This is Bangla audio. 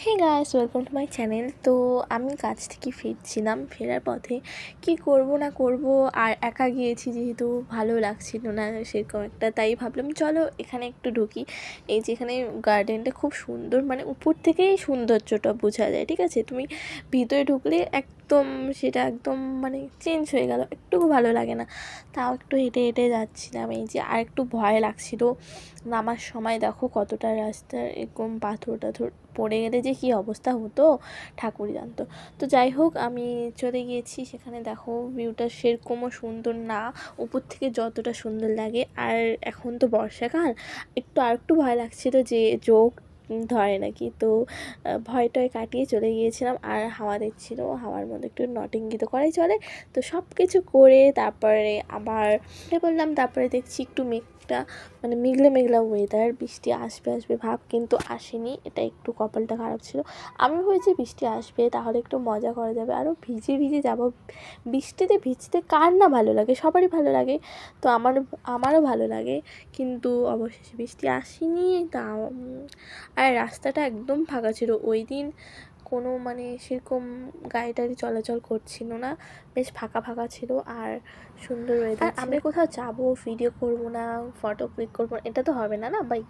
Hey guys, welcome to my channel. তো আমি কাজ থেকে ফিরছিলাম, ফেরার পথে কি করব না করব, আর একা গিয়েছি যেহেতু ভালো লাগছিল না সেরকম একটা, তাই ভাবলাম চলো এখানে একটু ঢুকি। এই যে এখানে গার্ডেনটা খুব সুন্দর, মানে উপর থেকেই সৌন্দর্যটা বোঝা যায়, ঠিক আছে? তুমি ভিতরে ঢুকলে একদম সেটা একদম মানে চেঞ্জ হয়ে গেল, একটুকু ভালো লাগে না। তাও একটু হেঁটে হেঁটে যাচ্ছিলাম। এই যে আর একটু ভয় লাগছিল নামার সময়, দেখো কতটা রাস্তার এরকম পাথর টাথর পড়ে গেলে যে কী অবস্থা হতো ঠাকুর জানতো। তো যাই হোক, আমি চলে গিয়েছি সেখানে। দেখো ভিউটা সেরকমও সুন্দর না, উপর থেকে যতটা সুন্দর লাগে। আর এখন তো বর্ষাকাল, আর একটু ভয় লাগছিল যে চোখ ধরে নাকি। তো ভয়টায় কাটিয়ে চলে গিয়েছিলাম। আর হাওয়া দিচ্ছিল, হাওয়ার মধ্যে একটু নটিঙ্গি তো করাই চলে। তো সব কিছু করে তারপরে আবার বললাম, তারপরে দেখছি একটু মেঘটা মানে মেঘলা মেঘলা ওয়েদার, বৃষ্টি আসবে আসবে ভাব, কিন্তু আসেনি। এটা একটু কপালটা খারাপ ছিল। আমি ভেবেছি বৃষ্টি আসবে, তাহলে একটু মজা করা যাবে, আরও ভিজে ভিজে যাব। বৃষ্টিতে ভিজতে কার না ভালো লাগে, সবারই ভালো লাগে। তো আমারও ভালো লাগে, কিন্তু অবশেষে বৃষ্টি আসেনি। তা আর রাস্তাটা একদম ফাঁকা ছিল ওই দিন, কোনো মানে সেরকম গাড়ি টাড়ি চলাচল করছিল না, বেশ ফাঁকা ফাঁকা ছিল। আর সুন্দর ওয়েদার ছিল। আমি কোথাও যাবো, ভিডিও করব না, ফটো ক্লিক করবো, এটা তো হবে না, না বাই।